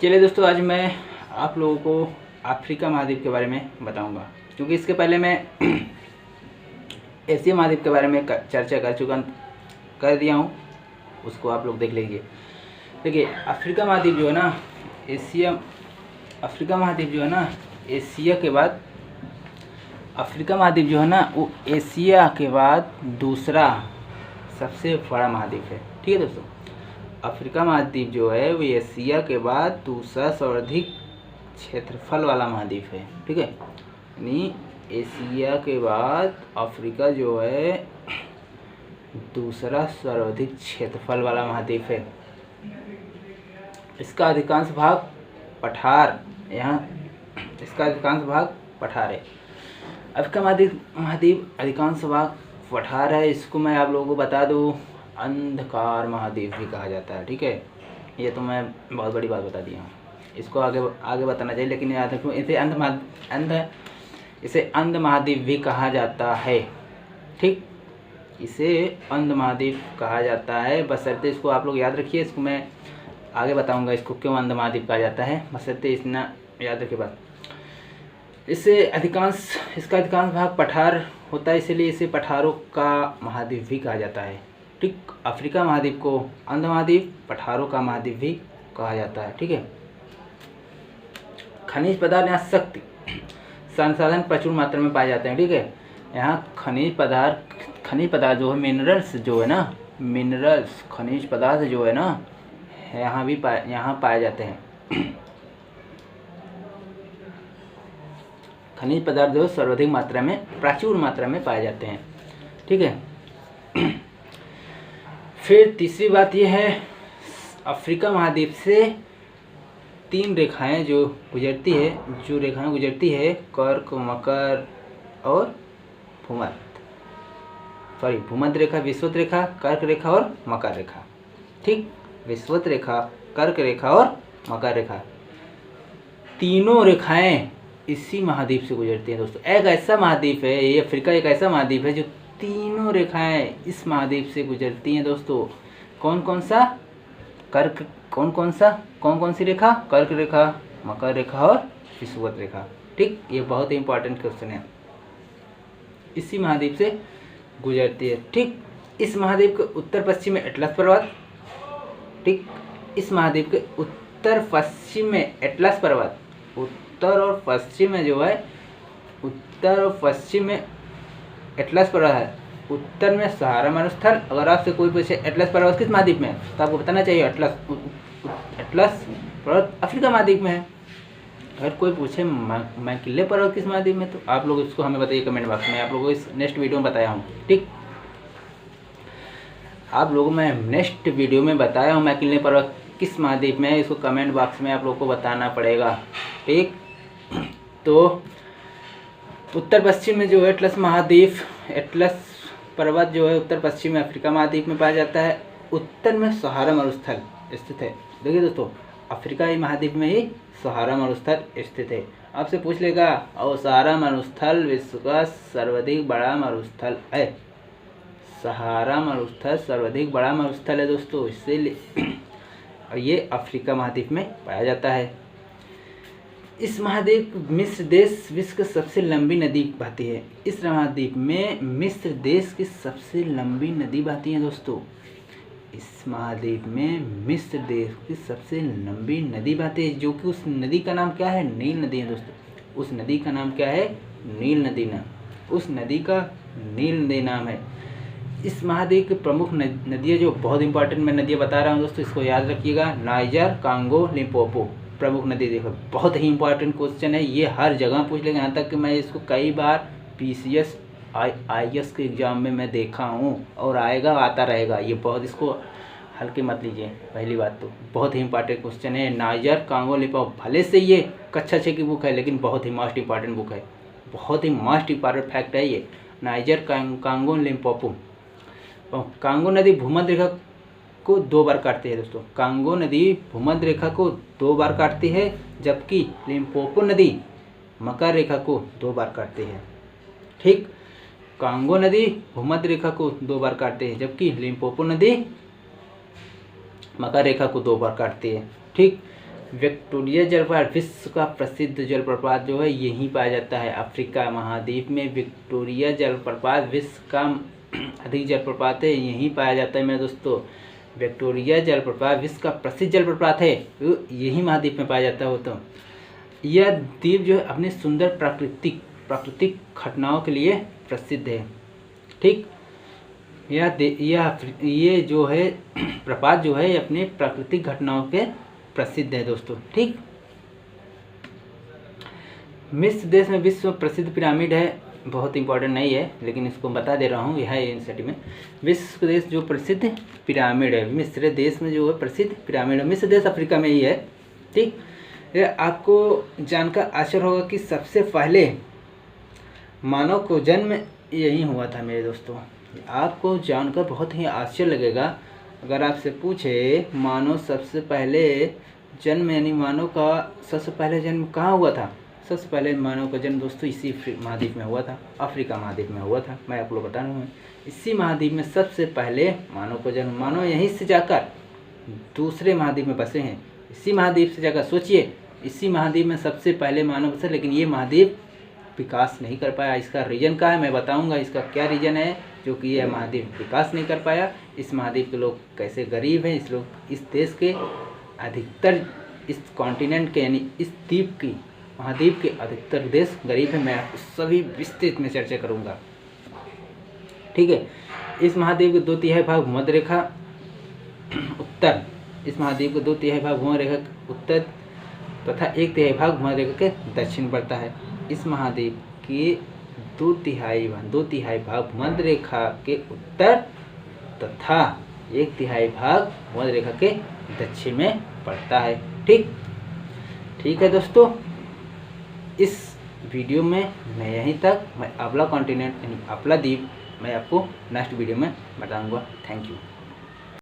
चलिए दोस्तों, आज मैं आप लोगों को अफ्रीका महाद्वीप के बारे में बताऊंगा, क्योंकि इसके पहले मैं एशिया महाद्वीप के बारे में चर्चा कर दिया हूँ। उसको आप लोग देख लीजिए। देखिए, अफ्रीका महाद्वीप जो है ना, अफ्रीका महाद्वीप जो है ना, एशिया के बाद अफ्रीका महाद्वीप जो है ना, वो एशिया के बाद दूसरा सबसे बड़ा महाद्वीप है। ठीक है दोस्तों, अफ्रीका महाद्वीप जो है वो एशिया के बाद दूसरा सर्वाधिक क्षेत्रफल वाला महाद्वीप है। ठीक है, यानी एशिया के बाद अफ्रीका जो है दूसरा सर्वाधिक क्षेत्रफल वाला महाद्वीप है। इसका अधिकांश भाग पठार है। अफ्रीका महाद्वीप अधिकांश भाग पठार है। इसको मैं आप लोगों को बता दूं, अंधकार महाद्वीप भी कहा जाता है। ठीक है, ये तो मैं बहुत बड़ी बात बता दिया हूँ। इसको आगे बताना चाहिए, लेकिन याद रखो इसे अंध महाद्वीप भी कहा जाता है। ठीक, इसे अंध महाद्वीप कहा जाता है, बशर्ते इसको आप लोग याद रखिए। इसको मैं आगे बताऊंगा इसको क्यों अंध महाद्वीप कहा जाता है, बशर्ते इतना याद रखिए बात। इसका अधिकांश भाग पठार होता है, इसलिए इसे पठारों का महाद्वीप भी कहा जाता है। ठीक, अफ्रीका महाद्वीप को अंध महाद्वीप, पठारों का महाद्वीप भी कहा जाता है। ठीक है, खनिज पदार्थ यहाँ शक्ति संसाधन प्रचुर मात्रा में पाए जाते हैं। ठीक है, यहाँ खनिज पदार्थ जो है, मिनरल्स जो है ना, खनिज पदार्थ जो है ना, यहाँ पाए जाते हैं। खनिज पदार्थ जो सर्वाधिक मात्रा में, प्रचुर मात्रा में पाए जाते हैं। ठीक है, फिर तीसरी बात यह है, अफ्रीका महाद्वीप से तीन रेखाएं जो गुजरती है, कर्क, मकर और भूमध्य रेखा, विषुवत रेखा, कर्क रेखा और मकर रेखा। ठीक, विषुवत रेखा, कर्क रेखा और मकर रेखा, तीनों रेखाएं इसी महाद्वीप से गुजरती हैं। दोस्तों, एक ऐसा महाद्वीप है ये, अफ्रीका एक ऐसा महाद्वीप है जो तीनों रेखाएं इस महाद्वीप से गुजरती हैं। दोस्तों, कौन कौन सी रेखा? कर्क रेखा, मकर रेखा और विषुवत रेखा। ठीक, ये बहुत ही इंपॉर्टेंट क्वेश्चन है। इसी महाद्वीप से गुजरती है। ठीक, इस महाद्वीप के उत्तर पश्चिम में एटलस पर्वत। ठीक, इस महाद्वीप के उत्तर पश्चिम में एटलस पर्वत, उत्तर और पश्चिम में एटलस पर्वत है। उत्तर में सहारा मरुस्थल। अगर आपसे कोई पूछे एटलस पर्वत किस महाद्वीप में है, तो आपको बताना चाहिए एटलस पर्वत अफ्रीका महाद्वीप में है। अगर कोई पूछे मैकिले पर्वत किस महाद्वीप में, तो आप लोग इसको हमें बताइए कमेंट बॉक्स में। आप लोगों को इस नेक्स्ट वीडियो में बताया हूँ। ठीक, आप लोगों मैं नेक्स्ट वीडियो में बताया हूँ मैकिले पर्वत किस महाद्वीप में है, इसको कमेंट बॉक्स में आप लोगों को बताना पड़ेगा। ठीक, तो उत्तर पश्चिम में जो है एटलस पर्वत जो है उत्तर पश्चिम में अफ्रीका महाद्वीप में पाया जाता है। उत्तर में सहारा मरुस्थल स्थित है। देखिए दोस्तों, अफ्रीका महाद्वीप में ही सहारा मरुस्थल स्थित है। आपसे पूछ लेगा, और सहारा मरुस्थल विश्व का सर्वाधिक बड़ा मरुस्थल है। सहारा मरुस्थल सर्वाधिक बड़ा मरुस्थल है दोस्तों, इससे और ये अफ्रीका महाद्वीप में पाया जाता है। इस महाद्वीप मिस्र देश विश्व की सबसे लंबी नदी बहती है। इस महाद्वीप में मिस्र देश की सबसे लंबी नदी बहती है। दोस्तों, इस महाद्वीप में मिस्र देश की सबसे लंबी नदी बहती है, जो कि उस नदी का नाम क्या है? नील नदी है। दोस्तों, उस नदी का नाम क्या है? नील नदी नाम है। इस महाद्वीप की प्रमुख नदियाँ जो बहुत इंपॉर्टेंट मैं नदियाँ बता रहा हूँ दोस्तों, इसको याद रखिएगा। नाइजर, कांगो, लिम्पोपो प्रमुख नदी। देखो, बहुत ही इंपॉर्टेंट क्वेश्चन है ये, हर जगह पूछ लेंगे। यहाँ तक कि मैं इसको कई बार PCS IAS के एग्ज़ाम में मैं देखा हूँ, और आता रहेगा ये। बहुत इसको हल्के मत लीजिए। पहली बात तो बहुत ही इंपॉर्टेंट क्वेश्चन है। नाइजर, कांगो, लिम्पोपो, भले से ये कक्षा 6 की बुक है, लेकिन बहुत ही मोस्ट इंपॉर्टेंट बुक है, बहुत ही मोस्ट इंपॉर्टेंट फैक्ट है ये। Niger, Congo, Limpopo. कांगो नदी भूमध्य रेखा को 2 बार काटती है। दोस्तों, कांगो नदी भूमध्य रेखा को 2 बार काटती है, जबकि लिम्पोपो नदी मकर रेखा को 2 बार काटती है। ठीक, कांगो नदी भूमध्य रेखा को 2 बार काटती है, जबकि लिम्पोपो नदी मकर रेखा को 2 बार काटती है। ठीक, विक्टोरिया जलप्रपात विश्व का प्रसिद्ध जलप्रपात जो है यहीं पाया जाता है। अफ्रीका महाद्वीप में विक्टोरिया जलप्रपात विश्व का अधिक जलप्रपात है, यहीं पाया जाता है मेरे दोस्तों। विक्टोरिया जलप्रपात विश्व का प्रसिद्ध जलप्रपात है, यही महाद्वीप में पाया जाता है। तो यह द्वीप जो है अपने सुंदर प्राकृतिक घटनाओं के लिए प्रसिद्ध है। ठीक, ये जो है प्रपात जो है अपने प्राकृतिक घटनाओं के प्रसिद्ध है दोस्तों। ठीक, मिस्र देश में विश्व प्रसिद्ध पिरामिड है, बहुत इंपॉर्टेंट नहीं है लेकिन इसको बता दे रहा हूँ, यह है यूनिवर्सिटी में। विश्व देश जो प्रसिद्ध पिरामिड है, मिस्र देश में जो है प्रसिद्ध पिरामिड है। मिस्र देश अफ्रीका में ही है। ठीक, ये आपको जानकर आश्चर्य होगा कि सबसे पहले मानव को जन्म यहीं हुआ था मेरे दोस्तों। आपको जानकर बहुत ही आश्चर्य लगेगा अगर आपसे पूछे मानव सबसे पहले जन्म यानी मानव का सबसे पहले जन्म कहाँ हुआ था। सबसे पहले मानव का जन्म दोस्तों इसी महाद्वीप में हुआ था, अफ्रीका महाद्वीप में हुआ था। मैं आपको बता रहा हूँ, इसी महाद्वीप में सबसे पहले मानव का जन्म। मानव यहीं से जाकर दूसरे महाद्वीप में बसे हैं, इसी महाद्वीप से जाकर सोचिए, इसी महाद्वीप में सबसे पहले मानव बसे, लेकिन ये महाद्वीप विकास नहीं कर पाया। इसका रीजन क्या है मैं बताऊंगा, इसका क्या रीजन है जो कि यह महाद्वीप विकास नहीं कर पाया। इस महाद्वीप के लोग कैसे गरीब हैं, इस देश के अधिकतर, इस कॉन्टिनेंट के यानी इस द्वीप की महाद्वीप के अधिकतर देश गरीब हैं। मैं आपको सभी विस्तृत में चर्चा करूंगा। ठीक है, इस महाद्वीप के 2/3 भाग भूमध्य रेखा उत्तर, इस महाद्वीप को 2/3 भाग भूमध्य रेखा उत्तर तथा 1/3 भाग भूमध्य रेखा के दक्षिण पड़ता है। इस महाद्वीप के 2/3 भाग भूमध्य रेखा के उत्तर तथा 1/3 भाग भूमध्य रेखा के दक्षिण में पड़ता है। ठीक है दोस्तों, इस वीडियो में मैं यहीं तक, मैं अगला कॉन्टिनेंट यानी अगला द्वीप मैं आपको नेक्स्ट वीडियो में बताऊंगा। Thank you.